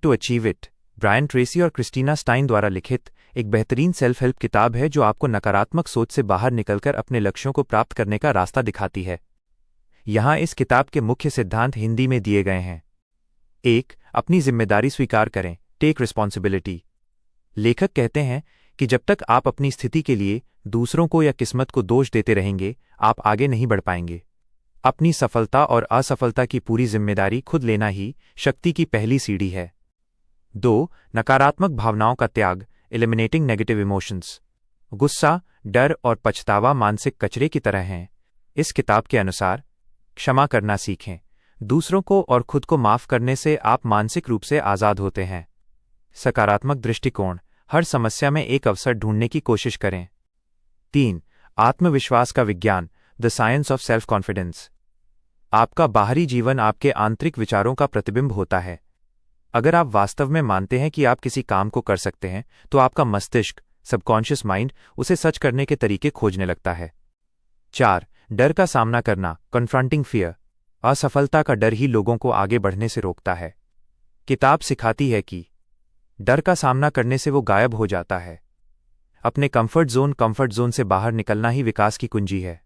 To achieve it, Brian Tracy और क्रिस्टीना स्टाइन द्वारा लिखित एक बेहतरीन सेल्फ हेल्प किताब है जो आपको नकारात्मक सोच से बाहर निकलकर अपने लक्ष्यों को प्राप्त करने का रास्ता दिखाती है। यहाँ इस किताब के मुख्य सिद्धांत हिंदी में दिए गए हैं। 1. अपनी जिम्मेदारी स्वीकार करें, टेक रिस्पॉन्सिबिलिटी। लेखक कहते हैं कि जब तक आप अपनी स्थिति के लिए दूसरों को या किस्मत को दोष देते रहेंगे, आप आगे नहीं बढ़ पाएंगे। अपनी सफलता और असफलता की पूरी जिम्मेदारी खुद लेना ही शक्ति की पहली सीढ़ी है। 2. नकारात्मक भावनाओं का त्याग, एलिमिनेटिंग नेगेटिव इमोशंस। गुस्सा, डर और पछतावा मानसिक कचरे की तरह हैं। इस किताब के अनुसार क्षमा करना सीखें। दूसरों को और खुद को माफ करने से आप मानसिक रूप से आज़ाद होते हैं। सकारात्मक दृष्टिकोण, हर समस्या में एक अवसर ढूंढने की कोशिश करें। 3. आत्मविश्वास का विज्ञान, the science of self confidence. आपका बाहरी जीवन आपके आंतरिक विचारों का प्रतिबिंब होता है। अगर आप वास्तव में मानते हैं कि आप किसी काम को कर सकते हैं, तो आपका मस्तिष्क, सबकॉन्शियस माइंड, उसे सच करने के तरीके खोजने लगता है। 4. डर का सामना करना, कन्फ्रंटिंग फियर। असफलता का डर ही लोगों को आगे बढ़ने से रोकता है। किताब सिखाती है कि डर का सामना करने से वो गायब हो जाता है। अपने कंफर्ट जोन से बाहर निकलना ही विकास की कुंजी है।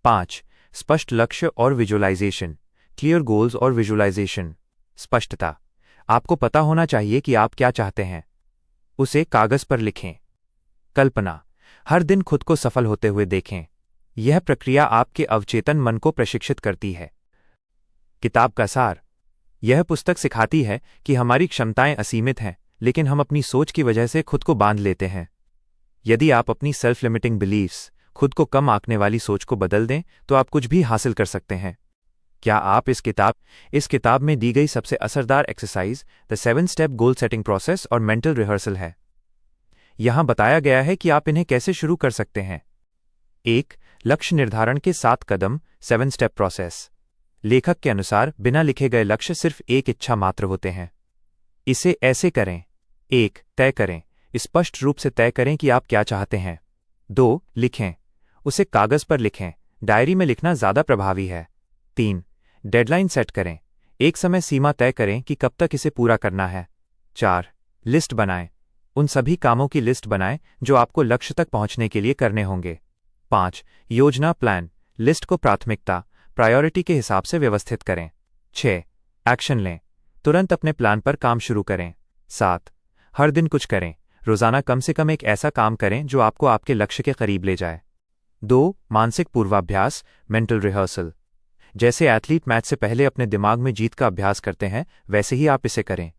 5. स्पष्ट लक्ष्य और विजुअलाइजेशन, क्लियर गोल्स और विजुअलाइजेशन। स्पष्टता, आपको पता होना चाहिए कि आप क्या चाहते हैं। उसे कागज पर लिखें। कल्पना, हर दिन खुद को सफल होते हुए देखें। यह प्रक्रिया आपके अवचेतन मन को प्रशिक्षित करती है। किताब का सार, यह पुस्तक सिखाती है कि हमारी क्षमताएं असीमित हैं, लेकिन हम अपनी सोच की वजह से खुद को बांध लेते हैं। यदि आप अपनी सेल्फ लिमिटिंग बिलीफ्स, खुद को कम आंकने वाली सोच को बदल दें, तो आप कुछ भी हासिल कर सकते हैं। क्या आप इस किताब में दी गई सबसे असरदार exercise the 7 step goal setting process और मेंटल रिहर्सल है। यहां बताया गया है कि आप इन्हें कैसे शुरू कर सकते हैं। 1. लक्ष्य निर्धारण के 7 कदम, 7 स्टेप प्रोसेस। लेखक के अनुसार बिना लिखे गए लक्ष्य सिर्फ एक इच्छा मात्र होते हैं। इसे ऐसे करें। 1. तय करें, स्पष्ट रूप से तय करें कि आप क्या चाहते हैं। 2. लिखें, उसे कागज पर लिखें, डायरी में लिखना ज्यादा प्रभावी है। 3. डेडलाइन सेट करें, एक समय सीमा तय करें कि कब तक इसे पूरा करना है। 4. लिस्ट बनाएं, उन सभी कामों की लिस्ट बनाएं जो आपको लक्ष्य तक पहुंचने के लिए करने होंगे। 5. योजना प्लान, लिस्ट को प्रायोरिटी के हिसाब से व्यवस्थित करें। 6. एक्शन लें, तुरंत अपने प्लान पर काम शुरू करें। 7. हर दिन कुछ करें, रोजाना कम से कम एक ऐसा काम करें जो आपको आपके लक्ष्य के करीब ले जाए। 2. मानसिक पूर्वाभ्यास, मेंटल रिहर्सल। जैसे एथलीट मैच से पहले अपने दिमाग में जीत का अभ्यास करते हैं, वैसे ही आप इसे करें।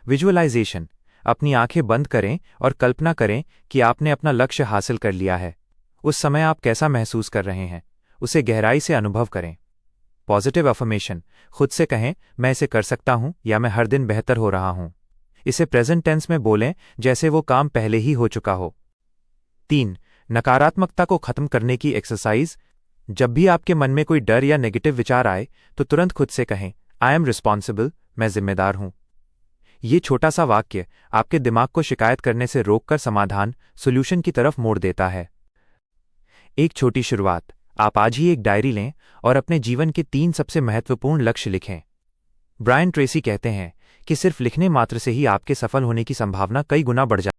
विजुअलाइजेशन, अपनी आंखें बंद करें और कल्पना करें कि आपने अपना लक्ष्य हासिल कर लिया है। उस समय आप कैसा महसूस कर रहे हैं, उसे गहराई से अनुभव करें। पॉजिटिव अफर्मेशन, खुद से कहें, मैं इसे कर सकता हूं या मैं हर दिन बेहतर हो रहा हूं। इसे प्रेजेंट टेंस में बोलें, जैसे वो काम पहले ही हो चुका हो। 3. नकारात्मकता को खत्म करने की एक्सरसाइज। जब भी आपके मन में कोई डर या नेगेटिव विचार आए, तो तुरंत खुद से कहें, आई एम रिस्पॉन्सिबल, मैं जिम्मेदार हूं। ये छोटा सा वाक्य आपके दिमाग को शिकायत करने से रोककर सोल्यूशन की तरफ मोड़ देता है। एक छोटी शुरुआत, आप आज ही एक डायरी लें और अपने जीवन के 3 सबसे महत्वपूर्ण लक्ष्य लिखें। ब्रायन ट्रेसी कहते हैं कि सिर्फ लिखने मात्र से ही आपके सफल होने की संभावना कई गुना बढ़ जाती है।